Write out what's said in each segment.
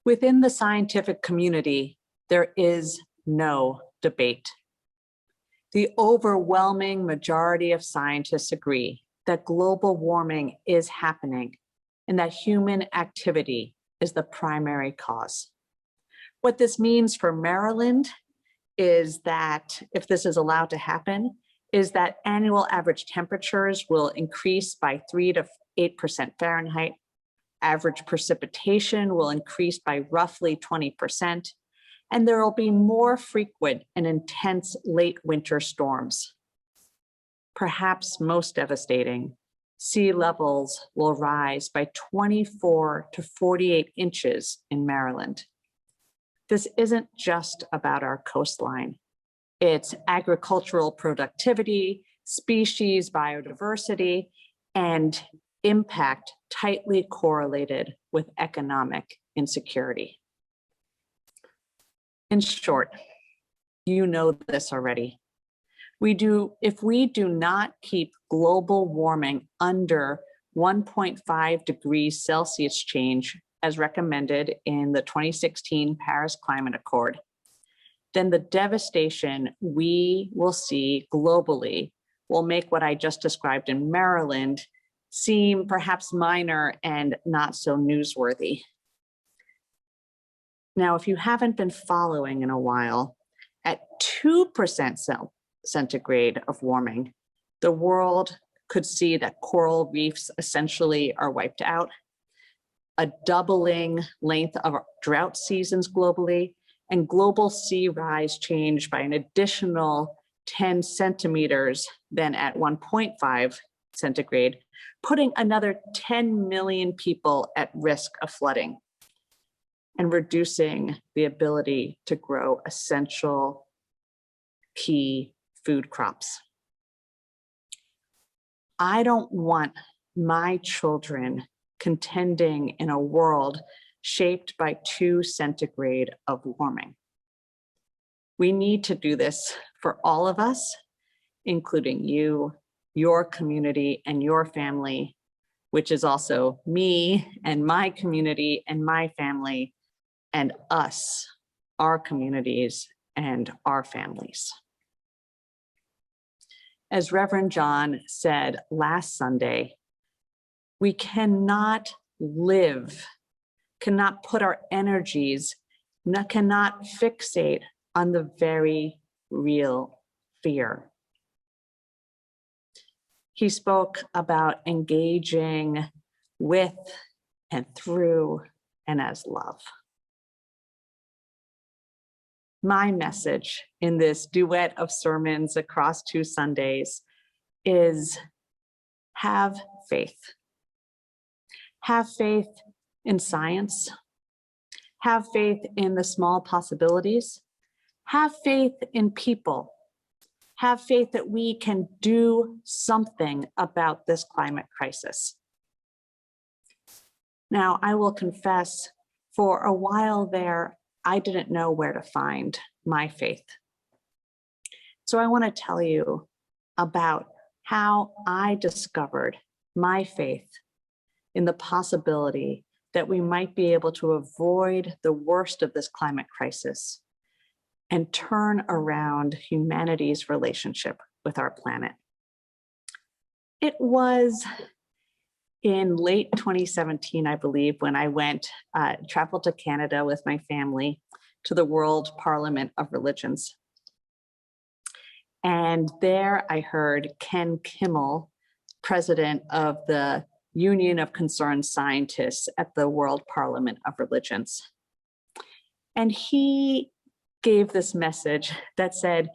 Within the scientific community, there is no debate. The overwhelming majority of scientists agree that global warming is happening and that human activity is the primary cause. What this means for Maryland is that, if this is allowed to happen, is that annual average temperatures will increase by 3 to 8% Fahrenheit. Average precipitation will increase by roughly 20%, and there will be more frequent and intense late winter storms. Perhaps most devastating, sea levels will rise by 24 to 48 inches in Maryland. This isn't just about our coastline. It's agricultural productivity, species biodiversity, and impact tightly correlated with economic insecurity. In short, you know this already. If we do not keep global warming under 1.5 degrees Celsius change, as recommended in the 2016 Paris Climate Accord, then the devastation we will see globally will make what I just described in Maryland seem perhaps minor and not so newsworthy. Now, if you haven't been following in a while, at 2% centigrade of warming, the world could see that coral reefs essentially are wiped out, a doubling length of drought seasons globally, and global sea rise change by an additional 10 centimeters than at 1.5 centigrade, putting another 10 million people at risk of flooding and reducing the ability to grow essential key food crops. I don't want my children contending in a world shaped by 2 centigrade of warming. We need to do this for all of us, including you, your community, and your family, which is also me and my community and my family, and us, our communities and our families. As Reverend John said last Sunday, we cannot put our energies, cannot fixate on the very real fear. He spoke about engaging with and through and as love. My message in this duet of sermons across 2 Sundays is have faith. Have faith in science. Have faith in the small possibilities. Have faith in people. Have faith that we can do something about this climate crisis. Now, I will confess, for a while there, I didn't know where to find my faith. So I want to tell you about how I discovered my faith in the possibility that we might be able to avoid the worst of this climate crisis and turn around humanity's relationship with our planet. It was in late 2017, I believe, when I traveled to Canada with my family to the World Parliament of Religions. And there I heard Ken Kimmel, president of the Union of Concerned Scientists at the World Parliament of Religions. And he gave this message that said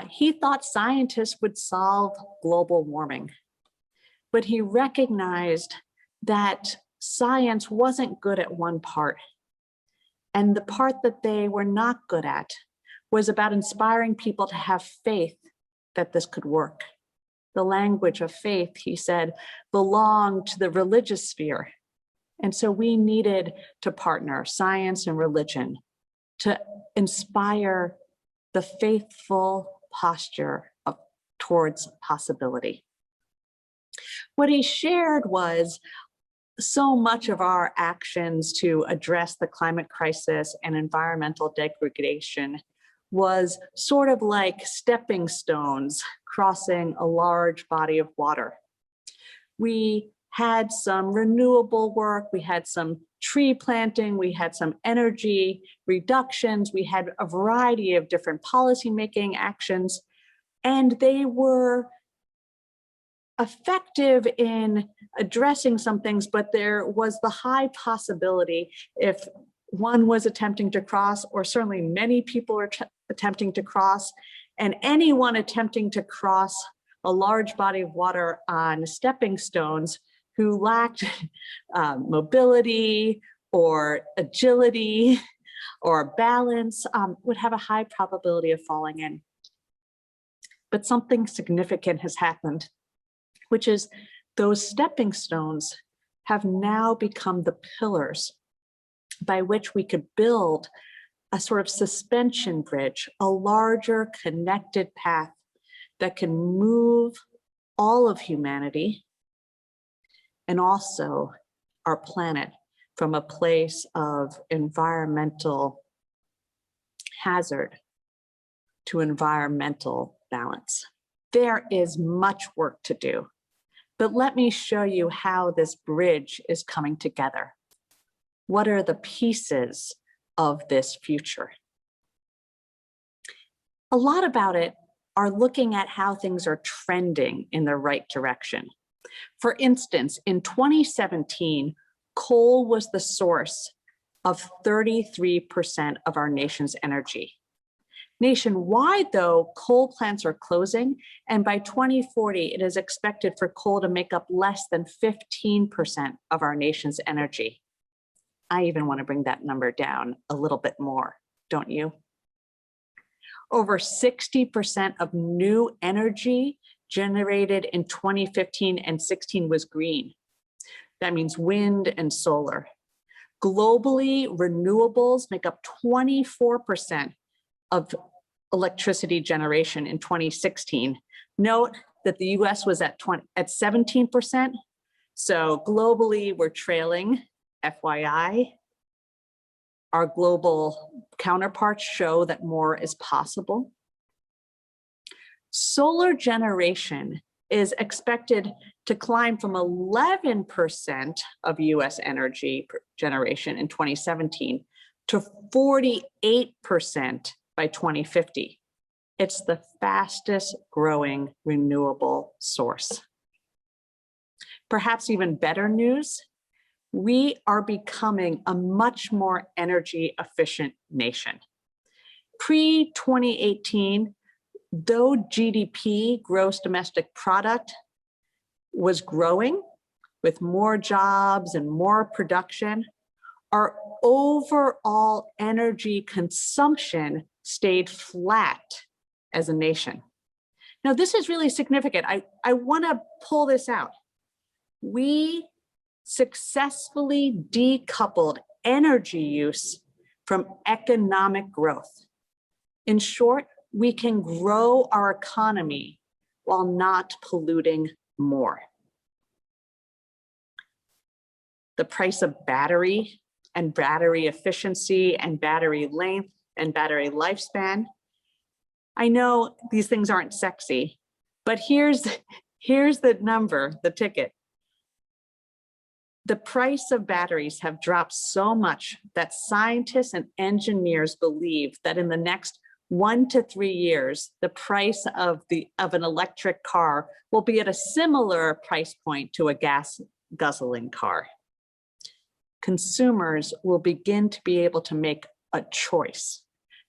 he thought scientists would solve global warming, but he recognized that science wasn't good at one part. And the part that they were not good at was about inspiring people to have faith that this could work. The language of faith, he said, belonged to the religious sphere. And so we needed to partner science and religion to inspire the faithful posture towards possibility. What he shared was so much of our actions to address the climate crisis and environmental degradation was sort of like stepping stones crossing a large body of water. We had some renewable work, we had some tree planting, we had some energy reductions, we had a variety of different policymaking actions, and they were effective in addressing some things, but there was the high possibility if one was attempting to cross, or certainly many people are attempting to cross, and anyone attempting to cross a large body of water on stepping stones who lacked mobility or agility or balance would have a high probability of falling in. But something significant has happened, which is those stepping stones have now become the pillars by which we could build a sort of suspension bridge, a larger connected path that can move all of humanity and also our planet from a place of environmental hazard to environmental balance. There is much work to do, but let me show you how this bridge is coming together. What are the pieces of this future? A lot about it are looking at how things are trending in the right direction. For instance, in 2017, coal was the source of 33% of our nation's energy. Nationwide, though, coal plants are closing, and by 2040, it is expected for coal to make up less than 15% of our nation's energy. I even want to bring that number down a little bit more, don't you? Over 60% of new energy generated in 2015 and 16 was green. That means wind and solar. Globally, renewables make up 24% of electricity generation in 2016. Note that the US was at 17%. So globally, we're trailing, FYI. Our global counterparts show that more is possible. Solar generation is expected to climb from 11% of US energy generation in 2017 to 48% by 2050. It's the fastest growing renewable source. Perhaps even better news, we are becoming a much more energy efficient nation. Pre-2018, though GDP, gross domestic product, was growing with more jobs and more production, our overall energy consumption stayed flat as a nation. Now, this is really significant. I want to pull this out. We successfully decoupled energy use from economic growth. In short, we can grow our economy while not polluting more. The price of battery and battery efficiency and battery length and battery lifespan. I know these things aren't sexy, but here's the number, the ticket. The price of batteries have dropped so much that scientists and engineers believe that in the next 1 to 3 years, the price of an electric car will be at a similar price point to a guzzling car. Consumers will begin to be able to make a choice.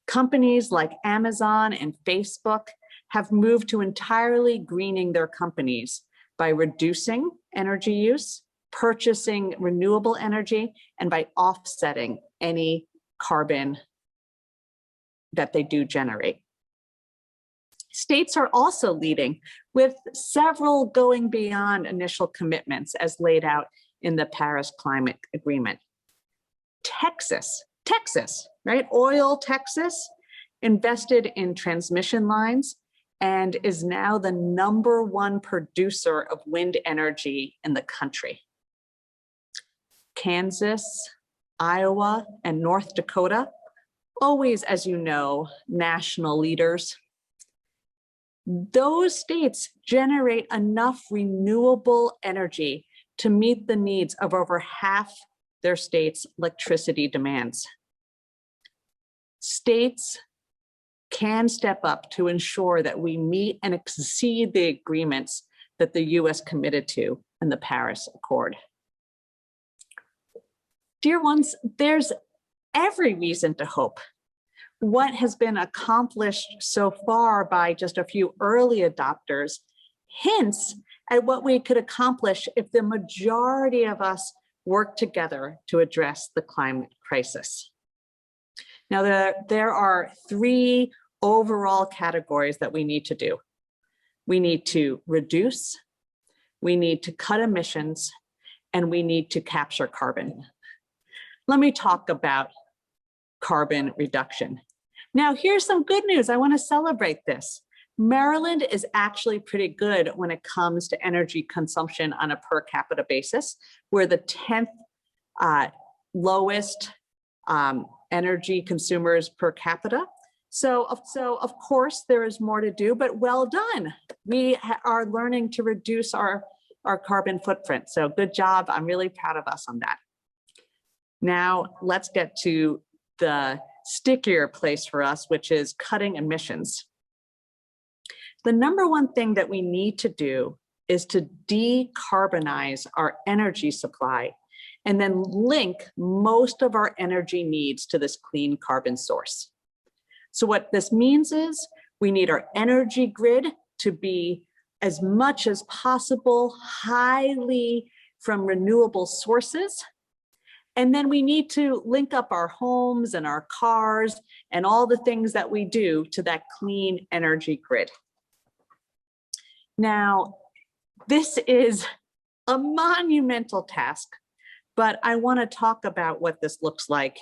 Companies like Amazon and Facebook have moved to entirely greening their companies by reducing energy use, purchasing renewable energy, and by offsetting any carbon that they do generate. States are also leading, with several going beyond initial commitments as laid out in the Paris Climate Agreement. Texas, right? Oil Texas invested in transmission lines and is now the #1 producer of wind energy in the country. Kansas, Iowa, and North Dakota, always, as you know, national leaders. Those states generate enough renewable energy to meet the needs of over half their state's electricity demands. States can step up to ensure that we meet and exceed the agreements that the US committed to in the Paris Accord. Dear ones, there's every reason to hope. What has been accomplished so far by just a few early adopters hints at what we could accomplish if the majority of us work together to address the climate crisis. Now, there are three overall categories that we need to do. We need to reduce, we need to cut emissions, and we need to capture carbon. Let me talk about carbon reduction. Now, here's some good news. I want to celebrate this. Maryland is actually pretty good when it comes to energy consumption on a per capita basis. We're the 10th lowest energy consumers per capita. So of course there is more to do, but well done. We are learning to reduce our carbon footprint. So good job. I'm really proud of us on that. Now let's get to the stickier place for us, which is cutting emissions. The number one thing that we need to do is to decarbonize our energy supply and then link most of our energy needs to this clean carbon source. So what this means is we need our energy grid to be as much as possible highly from renewable sources. And then we need to link up our homes and our cars and all the things that we do to that clean energy grid. Now, this is a monumental task, but I want to talk about what this looks like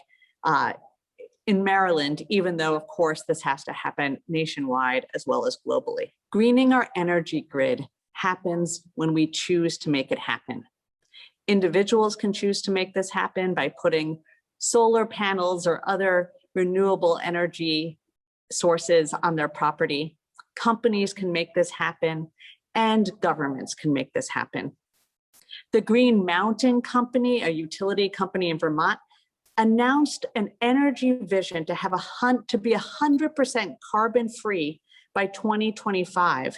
in Maryland, even though, of course, this has to happen nationwide as well as globally. Greening our energy grid happens when we choose to make it happen. Individuals can choose to make this happen by putting solar panels or other renewable energy sources on their property. Companies can make this happen, and governments can make this happen. The Green Mountain Company, a utility company in Vermont, announced an energy vision to be 100% carbon-free by 2025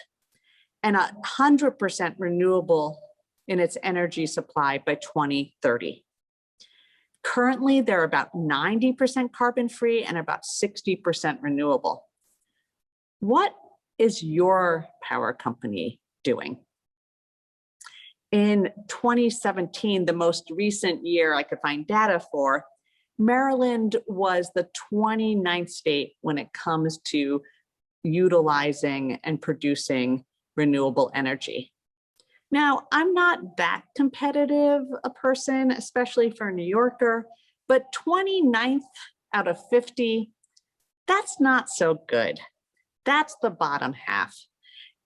and 100% renewable in its energy supply by 2030. Currently, they're about 90% carbon-free and about 60% renewable. What is your power company doing? In 2017, the most recent year I could find data for, Maryland was the 29th state when it comes to utilizing and producing renewable energy. Now, I'm not that competitive a person, especially for a New Yorker, but 29th out of 50, that's not so good. That's the bottom half.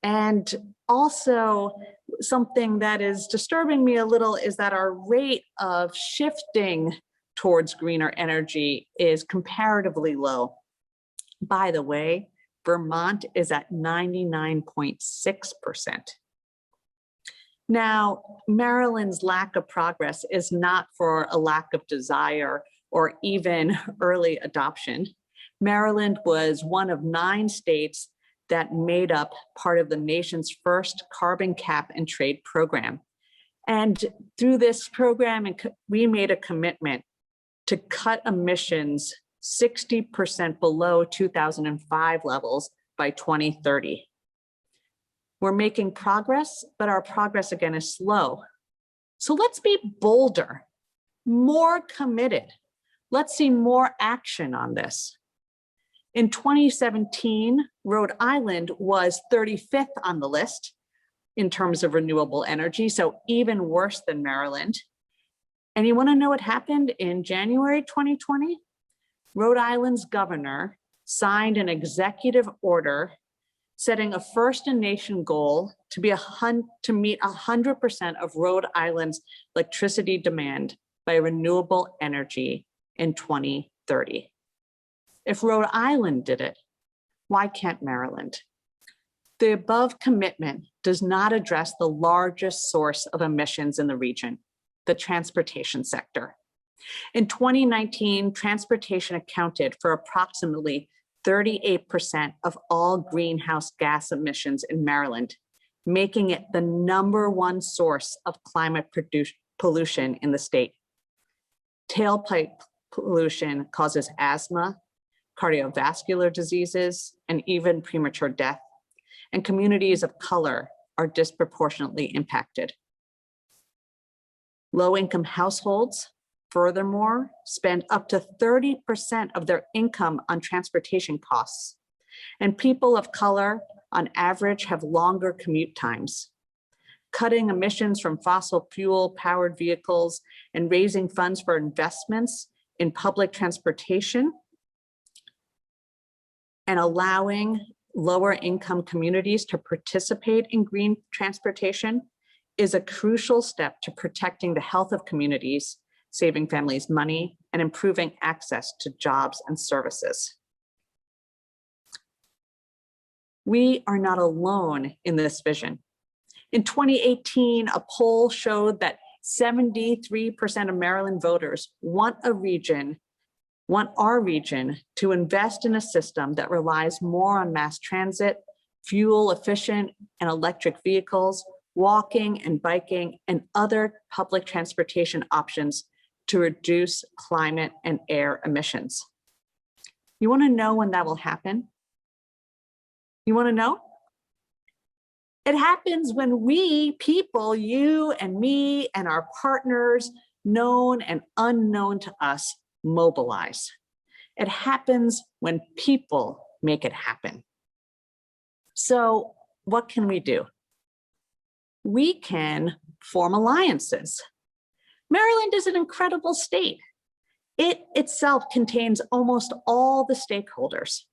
And also something that is disturbing me a little is that our rate of shifting towards greener energy is comparatively low. By the way, Vermont is at 99.6%. Now, Maryland's lack of progress is not for a lack of desire or even early adoption. Maryland was one of 9 states that made up part of the nation's first carbon cap and trade program. And through this program, we made a commitment to cut emissions 60% below 2005 levels by 2030. We're making progress, but our progress again is slow. So let's be bolder, more committed. Let's see more action on this. In 2017, Rhode Island was 35th on the list in terms of renewable energy, so even worse than Maryland. And you want to know what happened in January 2020? Rhode Island's governor signed an executive order setting a first-in-nation goal to meet 100% of Rhode Island's electricity demand by renewable energy in 2030. If Rhode Island did it, why can't Maryland? The above commitment does not address the largest source of emissions in the region, the transportation sector. In 2019, transportation accounted for approximately 38% of all greenhouse gas emissions in Maryland, making it the #1 source of climate pollution in the state. Tailpipe pollution causes asthma, cardiovascular diseases, and even premature death. And communities of color are disproportionately impacted. Low-income households, furthermore, spend up to 30% of their income on transportation costs. And people of color, on average, have longer commute times. Cutting emissions from fossil fuel-powered vehicles and raising funds for investments in public transportation and allowing lower income communities to participate in green transportation is a crucial step to protecting the health of communities, saving families money, and improving access to jobs and services. We are not alone in this vision. In 2018, a poll showed that 73% of Maryland voters want our region to invest in a system that relies more on mass transit, fuel efficient and electric vehicles, walking and biking, and other public transportation options to reduce climate and air emissions. You want to know when that will happen? You want to know? It happens when we people, you and me and our partners, known and unknown to us, mobilize. It happens when people make it happen. So what can we do? We can form alliances. Maryland is an incredible state. It itself contains almost all the stakeholders,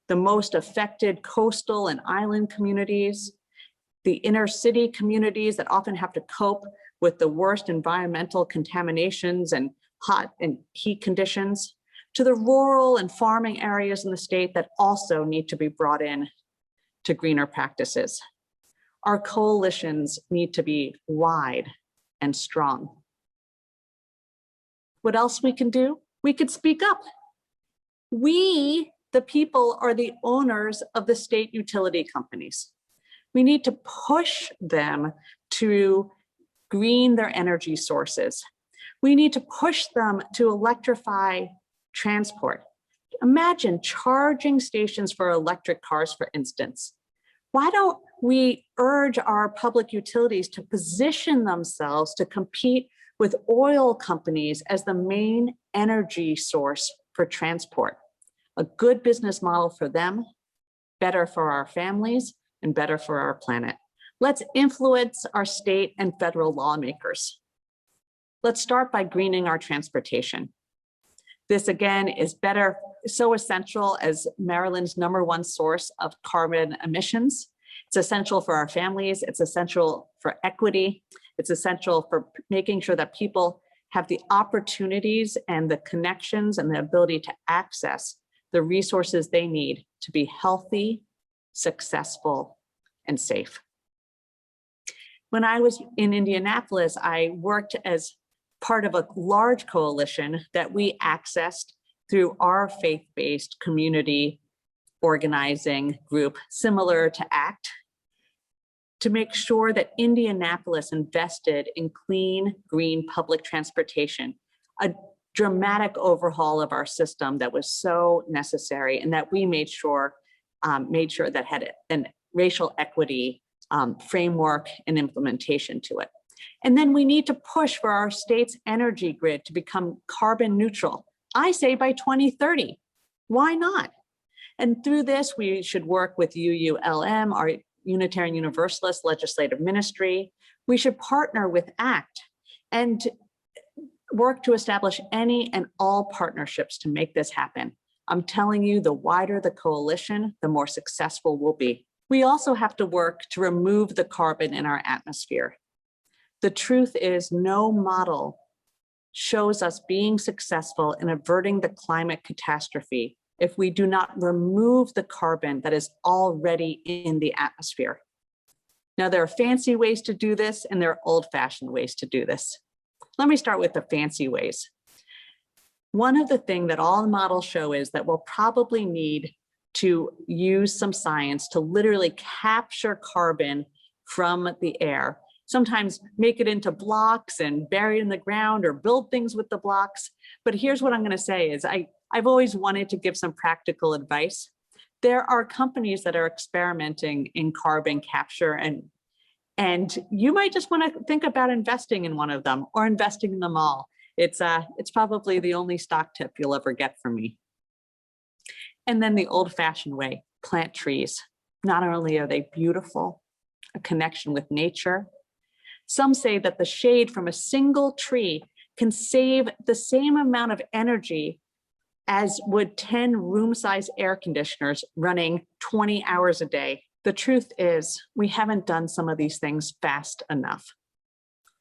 the most affected coastal and island communities, the inner city communities that often have to cope with the worst environmental contaminations and hot and heat conditions, to the rural and farming areas in the state that also need to be brought in to greener practices. Our coalitions need to be wide and strong. What else we can do? We could speak up. We, the people, are the owners of the state utility companies. We need to push them to green their energy sources. We need to push them to electrify transport. Imagine charging stations for electric cars, for instance. Why don't we urge our public utilities to position themselves to compete with oil companies as the main energy source for transport? A good business model for them, better for our families, and better for our planet. Let's influence our state and federal lawmakers. Let's start by greening our transportation. This again is so essential as Maryland's #1 source of carbon emissions. It's essential for our families, it's essential for equity, it's essential for making sure that people have the opportunities and the connections and the ability to access the resources they need to be healthy, successful, and safe. When I was in Indianapolis, I worked as part of a large coalition that we accessed through our faith-based community organizing group, similar to ACT, to make sure that Indianapolis invested in clean, green public transportation, a dramatic overhaul of our system that was so necessary, and that we made sure that had a racial equity framework and implementation to it. And then we need to push for our state's energy grid to become carbon neutral. I say by 2030, why not? And through this, we should work with UULM, our Unitarian Universalist Legislative Ministry. We should partner with ACT and work to establish any and all partnerships to make this happen. I'm telling you, the wider the coalition, the more successful we'll be. We also have to work to remove the carbon in our atmosphere. The truth is, no model shows us being successful in averting the climate catastrophe if we do not remove the carbon that is already in the atmosphere. Now, there are fancy ways to do this, and there are old-fashioned ways to do this. Let me start with the fancy ways. One of the things that all the models show is that we'll probably need to use some science to literally capture carbon from the air, sometimes make it into blocks and bury it in the ground or build things with the blocks. But here's what I'm going to say is I've always wanted to give some practical advice. There are companies that are experimenting in carbon capture, and you might just want to think about investing in one of them or investing in them all. It's probably the only stock tip you'll ever get from me. And then the old-fashioned way, plant trees. Not only are they beautiful, a connection with nature, some say that the shade from a single tree can save the same amount of energy as would 10 room-size air conditioners running 20 hours a day. The truth is, we haven't done some of these things fast enough.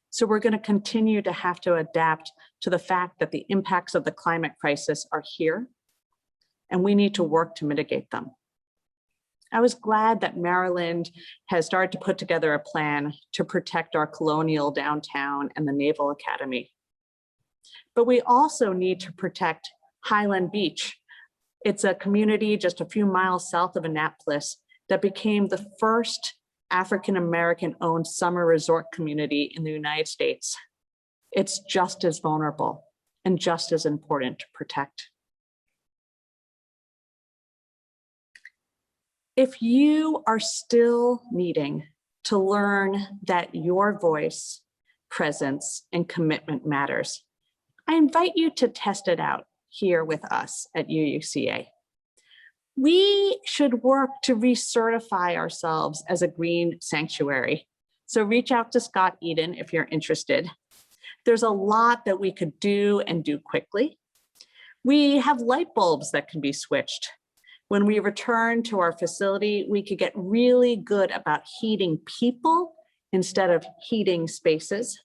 So we're going to continue to have to adapt to the fact that the impacts of the climate crisis are here, and we need to work to mitigate them. I was glad that Maryland has started to put together a plan to protect our colonial downtown and the Naval Academy. But we also need to protect Highland Beach. It's a community just a few miles south of Annapolis that became the first African-American owned summer resort community in the United States. It's just as vulnerable and just as important to protect. If you are still needing to learn that your voice, presence, and commitment matters, I invite you to test it out here with us at UUCA. We should work to recertify ourselves as a green sanctuary. So reach out to Scott Eden if you're interested. There's a lot that we could do and do quickly. We have light bulbs that can be switched. When we return to our facility, we could get really good about heating people instead of heating spaces.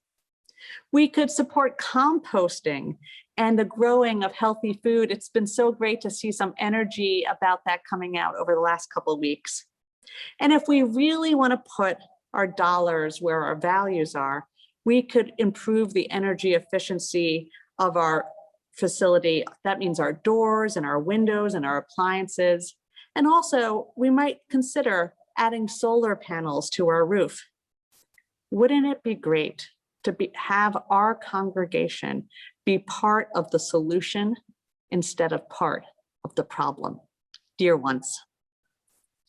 We could support composting and the growing of healthy food. It's been so great to see some energy about that coming out over the last couple of weeks. And if we really want to put our dollars where our values are, we could improve the energy efficiency of our facility. That means our doors and our windows and our appliances. And also, we might consider adding solar panels to our roof. Wouldn't it be great to have our congregation be part of the solution instead of part of the problem? Dear ones,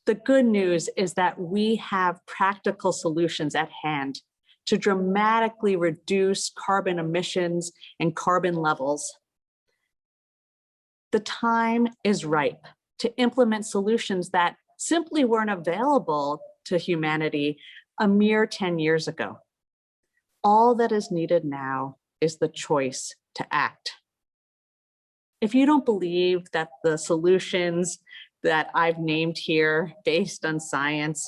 the good news is that we have practical solutions at hand to dramatically reduce carbon emissions and carbon levels. The time is ripe to implement solutions that simply weren't available to humanity a mere 10 years ago. All that is needed now is the choice to act. If you don't believe that the solutions that I've named here, based on science,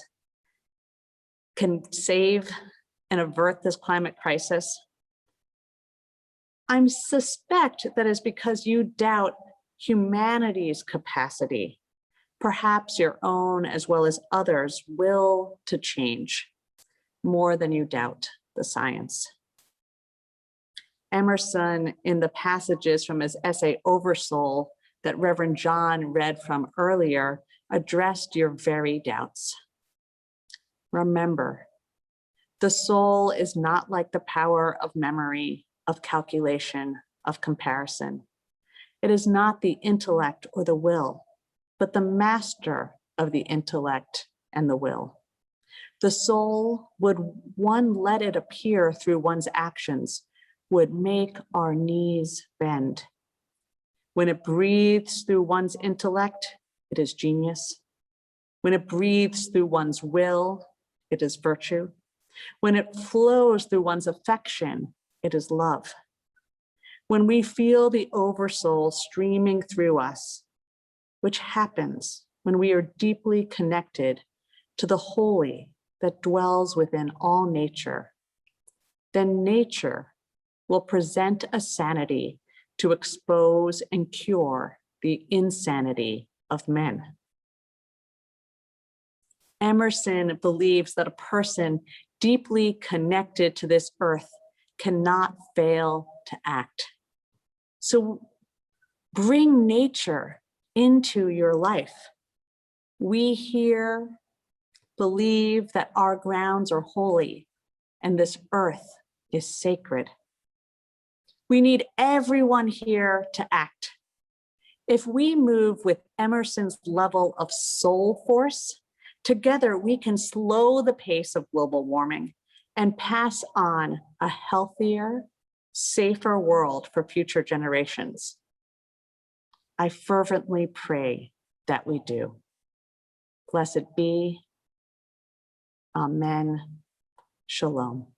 can save and avert this climate crisis, I suspect that is because you doubt humanity's capacity, perhaps your own as well as others' will to change, more than you doubt the science. Emerson, in the passages from his essay Oversoul that Reverend John read from earlier, addressed your very doubts. Remember, the soul is not like the power of memory, of calculation, of comparison. It is not the intellect or the will, but the master of the intellect and the will. The soul, would one let it appear through one's actions, would make our knees bend. When it breathes through one's intellect, it is genius. When it breathes through one's will, it is virtue. When it flows through one's affection, it is love. When we feel the oversoul streaming through us, which happens when we are deeply connected to the holy that dwells within all nature, then nature will present a sanity to expose and cure the insanity of men. Emerson believes that a person deeply connected to this earth cannot fail to act. So bring nature into your life. We here believe that our grounds are holy and this earth is sacred. We need everyone here to act. If we move with Emerson's level of soul force, together we can slow the pace of global warming and pass on a healthier, safer world for future generations. I fervently pray that we do. Blessed be. Amen. Shalom.